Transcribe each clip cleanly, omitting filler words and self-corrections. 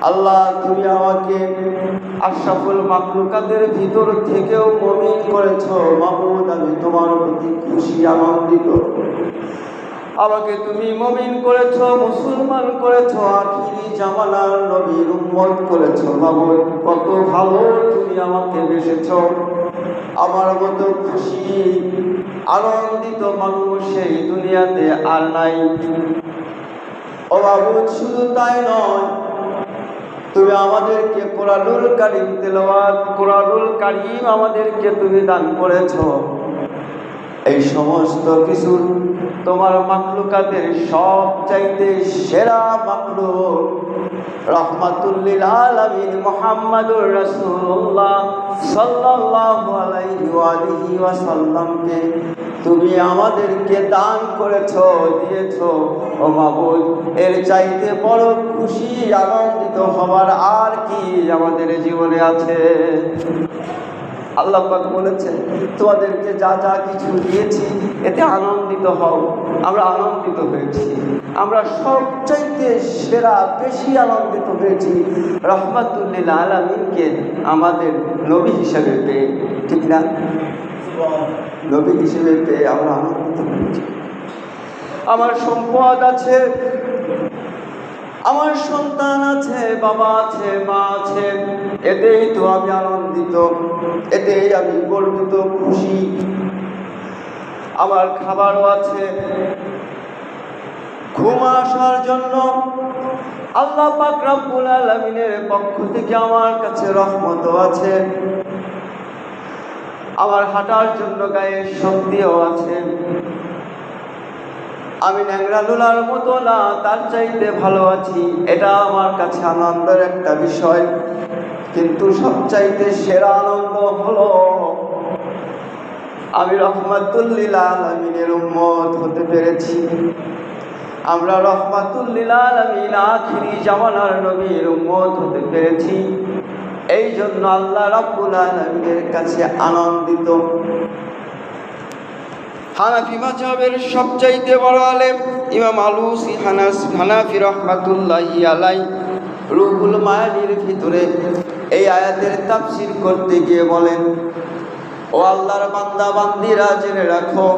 আল্লাহ তুমি আমাকে আশরাফুল মাখলুকাতের ভিতর থেকেও মুমিন করেছো। মাবুদ আমি তোমার প্রতি খুশি আনন্দিত। আমাকে তুমি মুমিন করেছো, মুসলমান করেছো, আখিরি জামানার নবীর উম্মত করেছো। মাবুদ কত ভালো তুমি আমাকে বেসেছো। আমার মতো খুশি আনন্দিত মানুষ এই দুনিয়াতে আর নাই। ও মাবুদ শুধু তাই নয়, তুমি আমাদেরকে কোরআনুল কারীম তেলাওয়াত, কোরআনুল কারীম আমাদেরকে তুমি দান করেছো। এই সমস্ত কিছু তোমার মাখলুকাতের সব চাইতে সেরা মাখলুক রাহমাতুল লিল আলামিন মুহাম্মাদুর রাসূলুল্লাহ সাল্লাল্লাহু আলাইহি ওয়া আলিহি ওয়াসাল্লামকে তুমি আমাদেরকে দান করেছো, দিয়েছো। ও মাবুদ এর চাইতে বড় খুশি আনন্দিত হবার আর কি আমাদের জীবনে আছে? আল্লাহ পাক বলেছেন তোমাদেরকে যা যা কিছু দিয়েছি এতে আনন্দিত হও। আমরা আনন্দিত হয়েছি। আমরা সবচাইতে সেরা বেশি আনন্দিত হয়েছি রাহমাতুল লিল আলামিনকে আমাদের নবী হিসেবে পেয়ে। ঠিক না? নবী হিসেবে পেয়ে আমরা আনন্দিত হয়েছি। আমার সম্পদ আছে, আমার সন্তান আছে, বাবা আছে, মা আছে, এতেই তো আমি আনন্দিত, এতেই আমি গর্বিত, খুশি। আমার খাবারও আছে, ঘুম আসার জন্য আল্লাহ পাক রব্বুল আলামিনের পক্ষ থেকে আমার কাছে রহমতও আছে। আমার হাঁটার জন্য গায়ের শক্তিও আছে। আমি ন্যাংরা লুলার মতো না, তার চাইতে ভালো আছি। এটা আমার কাছে আনন্দের একটা বিষয়। কিন্তু সবচাইতে সেরা আনন্দ হলো আমি রাহমাতুল লিল আলামিনের উম্মত হতে পেরেছি। আমরা রাহমাতুল লিল আলামিন আখিরি জামানার নবীর উম্মত হতে পেরেছি। এই জন্য আল্লাহ রাব্বুল আলামিনের কাছে আনন্দিত। হানাফি মাযহাবের সবচাইতে বড় আলেম ইমাম আলুসি হানাফি রাহমাতুল্লাহি আলাইহি রুহুল মায়ানির ভিতরে এই আয়াতের তাফসীর করতে গিয়ে বলেন, ও আল্লাহর বান্দা বান্দিরা জেনে রাখো,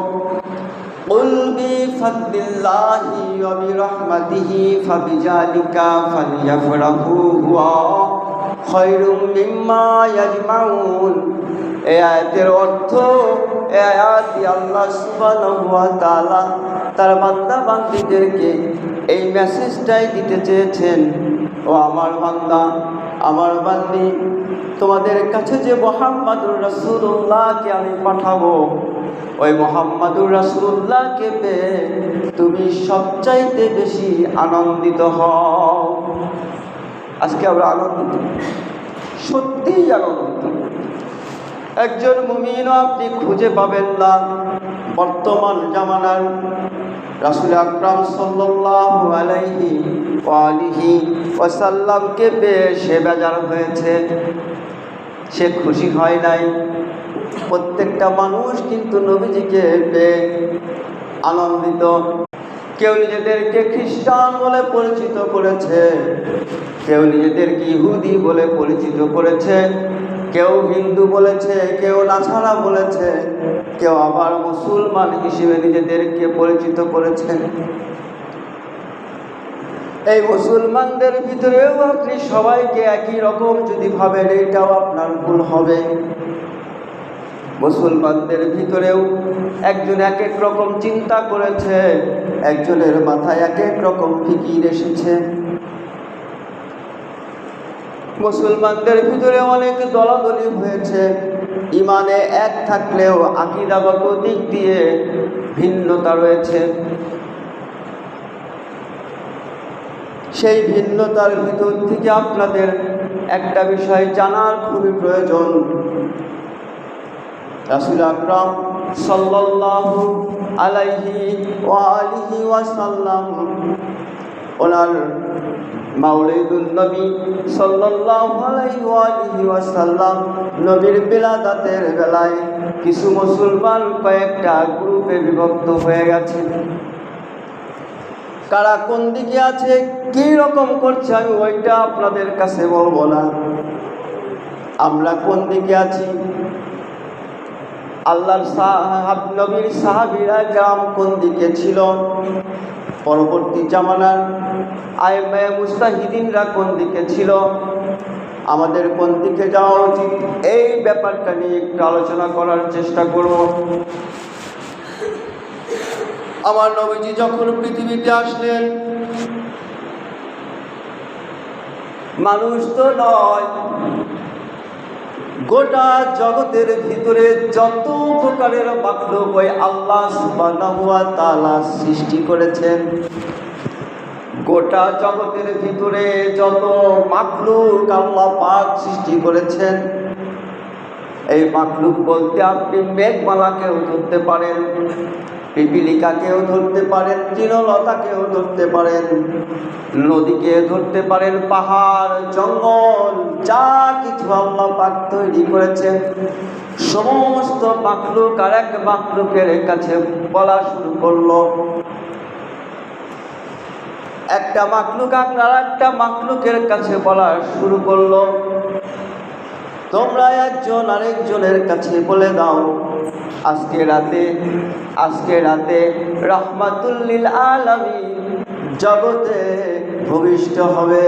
কুল বিফাদলিল্লাহি ওয়া বিরহমাতিহি ফাবিযালিকা ফালইফরাহু হুয়া খায়রুম মিম্মা ইয়াজমাউন। এই আয়াতের অর্থ, এই আয়াতই আল্লাহ সুবহানাহু ওয়া তাআলা তার বান্দা বান্দীদেরকে এই মেসেজটাই দিতে চেয়েছেন, ও আমার বান্দা, আমার বান্দি, তোমাদের কাছে যে মুহাম্মাদুর রাসূলুল্লাহকে আমি পাঠাবো, ওই মুহাম্মাদুর রাসূলুল্লাহকে পেয়ে তুমি সবচাইতে বেশি আনন্দিত হও। আজকে আমরা আনন্দিত, সত্যিই আনন্দিত। একজন মুমিনও আপনি খুঁজে পাবেন না বর্তমান জামানার রাসূল আকরাম সাল্লাল্লাহু আলাইহি ওয়া আলিহি ওয়াসাল্লামকে পেয়ে সে বেজার হয়েছে, সে খুশি হয় নাই। প্রত্যেকটা মানুষ কিন্তু নবীজিকে পেয়ে আনন্দিত। কেউ নিজেদেরকে খ্রিস্টান বলে পরিচিত করেছে, কেউ নিজেদেরকে ইহুদি বলে পরিচিত করেছে, কেউ হিন্দু বলেছে, কেউ নাছাড়া বলেছে, কেউ আবার মুসলমান হিসেবে নিজেদেরকে পরিচিত করেছে। এই মুসলমানদের ভিতরেও আপনি সবাইকে একই রকম যদি ভাবেন, এটাও আপনার ভুল হবে। মুসলমানদের ভিতরেও একজন এক এক রকম চিন্তা করেছে, একজনের মাথায় এক এক রকম ফিকির এসেছে। মুসলমানদের ভিতরে অনেক দলাদলি হয়েছে, ইমানে এক থাকলেও আকীদাগত দিক দিয়ে ভিন্নতা রয়েছে। সেই ভিন্নতার ভিতর থেকে আপনাদের একটা বিষয় জানার খুবই প্রয়োজন। রাসূল আকরাম সাল্লাল্লাহু আলাইহি ওয়া আলিহি ওয়াসাল্লাম ওনার মাউলিদুন নবী সাল্লাল্লাহু আলাইহি ওয়া আলিহি ওয়াসাল্লাম নবীর বিলাদাতের বেলায় কিছু মুসলমান কয়েকটা গ্রুপে বিভক্ত হয়ে গেছে। কারা কোন দিকে আছে, কি রকম করছে, আমি ওইটা আপনাদের কাছে বলবো না। আমরা কোন দিকে আছি, আল্লাহর নবীর সাহাবীরা গ্রাম কোন দিকে ছিল, পরবর্তী জামানার আইমায়ে মুজতাহিদিনরা কোন দিকে ছিল, আমাদের কোন দিকে যাওয়া উচিত, এই ব্যাপারটা নিয়ে একটু আলোচনা করার চেষ্টা করব। আমার নবীজি যখন পৃথিবীতে আসলেন, মানুষ তো নয়, গোটা জগতের ভিতরে যত প্রকারের মাখলুক ওই আল্লাহ সুবহানাহু ওয়া তাআলা সৃষ্টি করেছেন। গোটা জগতের ভিতরে যত মাখলুক আল্লাহ পাক সৃষ্টি করেছেন, এই মাখলুক বলতে আপনি মেঘমালাকেও ধরতে পারেন, পিপিলিকাকেও ধরতে পারেন, তৃণলতাকেও ধরতে পারেন, নদীকে ধরতে পারেন, পাহাড় জঙ্গল যা কিছু আল্লাহ পাক তৈরি করেছেন, সমস্ত মাখলুক আর এক মাখলুকের কাছে বলা শুরু করলো। একটা মাখলুক আর একটা মাখলুকের কাছে বলা শুরু করলো, তোমরা একজন আরেকজনের কাছে বলে দাও আজকে রাতে রাহমাতুল লিল আলামিন জগতে ভূমিষ্ঠ হবে।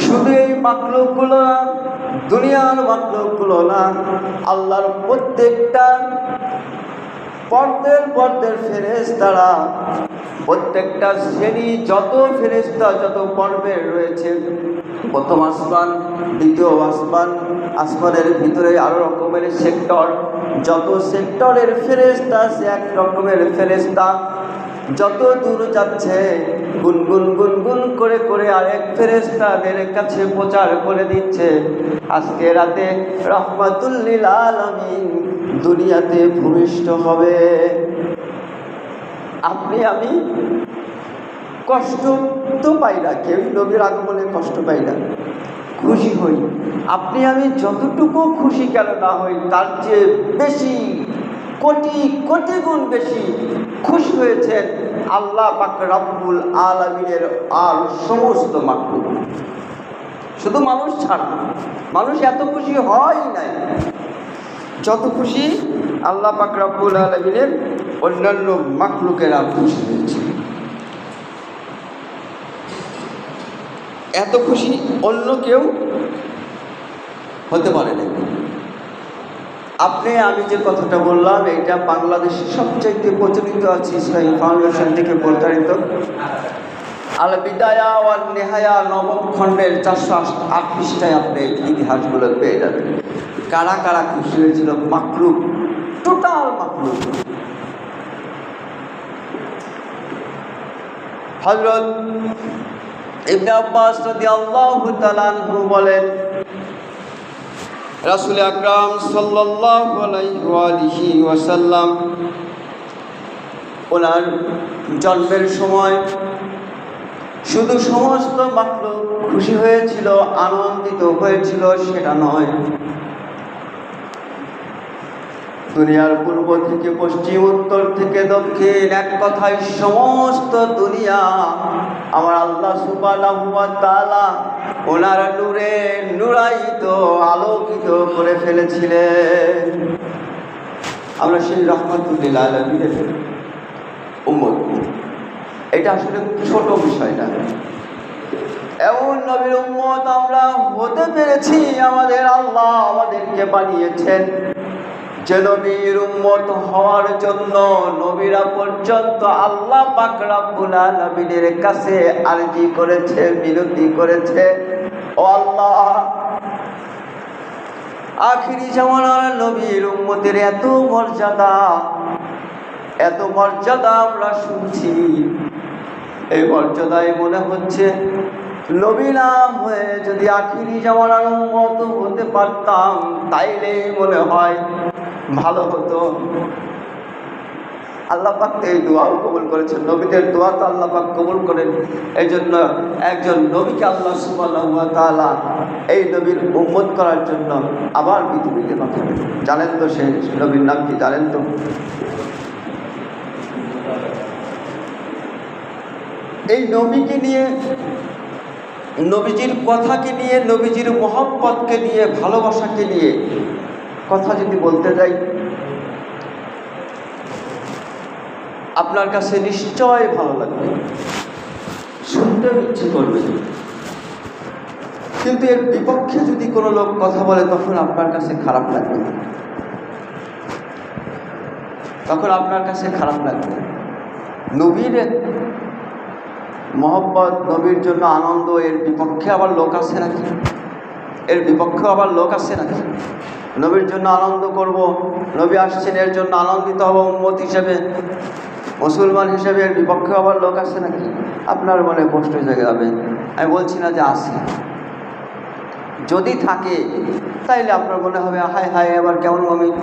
শুধু এই মাখলুকগুলো না, দুনিয়ার মাখলুকগুলো না, আল্লাহর প্রত্যেকটা পর্দের ফেরেশতারা, প্রত্যেকটা শ্রেণী, যত ফেরেশতা, যত পর্বের রয়েছে, প্রথম আসমান, দ্বিতীয় আসমান, আসমানের ভিতরে আরো রকমের সেক্টর, যত সেক্টরের ফেরেশতা আছে এক রকমের ফেরেশতা, যত দূর যাচ্ছে গুনগুন গুনগুন করে করে আরেক ফেরেশতাদের কাছে প্রচার করে দিচ্ছে, আজকে রাতে রাহমাতুল লিল আলামিন দুনিয়াতে ভূমিষ্ঠ হবে। আপনি আমি কষ্ট তো পাই না, কেউ নবীর আগমনে কষ্ট পাই না, খুশি হই। আপনি আমি যতটুকু খুশি কেন না হই, তার চেয়ে বেশি, কোটি কোটি গুণ বেশি খুশি হয়েছেন আল্লাহ পাক রব্বুল আলামিনের আর সমস্ত মাখলুক। শুধু মানুষ ছাড়া, মানুষ এত খুশি হয় নাই যত খুশি আল্লাহ পাক রব্বুল আলামিনের অন্যান্য মাখলুকেরা খুশি হয়েছে। এত খুশি অন্য কেউ হতে পারে না। আপনি আমি যে কথাটা বললাম, এটা বাংলাদেশের সবচাইতে প্রচলিত আছে, ইসলামী ফাউন্ডেশন থেকে প্রচারিত আল বিদায়া ওয়ান নেহায়া নবম খণ্ডের 408 পৃষ্ঠায় আপনি ইতিহাসগুলো পেয়ে যাবেন। কারা কারা খুশি হয়েছিল, মাখলুক, টোটাল মাখলুক। হযরত ইবনে আব্বাস রাদিয়াল্লাহু তাআলা আনহু বলেন, রাসূল আকরাম সাল্লাল্লাহু আলাইহি ওয়াসাল্লাম ওনার জন্মের সময় শুধু সমস্ত মাখলুক খুশি হয়েছিল, আনন্দিত হয়েছিল সেটা নয়, দুনিয়ার পূর্ব থেকে পশ্চিম, উত্তর থেকে দক্ষিণ, এক কথায় সমস্ত দুনিয়া আমার আল্লাহ সুবহানাহু ওয়া তাআলা ওনার নূরে নূরায়িত, আলোকিত করে ফেলেছিলেন। আমরা সেই রাহমাতুল লিল আলামিনের উম্মত, এটা আসলে ছোট বিষয় না। এমন নবীর উম্মত আমরা হতে পেরেছি, আমাদের আল্লাহ আমাদেরকে বানিয়েছেন যে নবীর উম্মত হওয়ার জন্য নবীরা পর্যন্ত আল্লাহ পাক রব্বুল আলামিনের কাছে আরজি করেছে, মিনতি করেছে, ও আল্লাহ, আখিরি জামানার নবীর উম্মতের এত মর্যাদা আমরা শুনছি। এই মর্যাদায় মনে হচ্ছে নবী না হয়ে যদি আখিরি জামানার উম্মত হতে পারতাম তাইলে মনে হয় ভালো হতো। আল্লাহ পাক এই দোয়াও কবুল করেছেন, নবীদের দোয়া তো আল্লাহ পাক কবুল করেন। এই জন্য একজন নবীকে আল্লাহ সুবহানাহু ওয়া তাআলা এই নবীর উম্মত করার জন্য আবার পৃথিবীতে পাঠাবেন। জানেন তো সেই নবীর নাম কি? জানেন তো? এই নবীকে নিয়ে, নবীজির কথাকে নিয়ে, নবীজির মহব্বতকে নিয়ে, ভালোবাসাকে নিয়ে কথা যদি বলতে যাই, আপনার কাছে নিশ্চয় ভালো লাগবে, শুনতেও ইচ্ছে করবে। কিন্তু এর বিপক্ষে যদি কোনো লোক কথা বলে তখন আপনার কাছে খারাপ লাগবে, তখন আপনার কাছে খারাপ লাগবে। নবীর মহব্বত, নবীর জন্য আনন্দ, এর বিপক্ষে আবার লোক আছে নাকি? এর বিপক্ষেও আবার লোক আছে নাকি? নবীর জন্য আনন্দ করব, নবী আসছেন এর জন্য আনন্দিত হব উম্মত হিসেবে, মুসলমান হিসেবে, এর বিপক্ষেও আবার লোক আছে নাকি? আপনার মনে প্রশ্ন জেগে যাবে। আমি বলছি না যে আছে, যদি থাকে তাইলে আপনার মনে হবে হায় হায় আবার কেমন মমিন,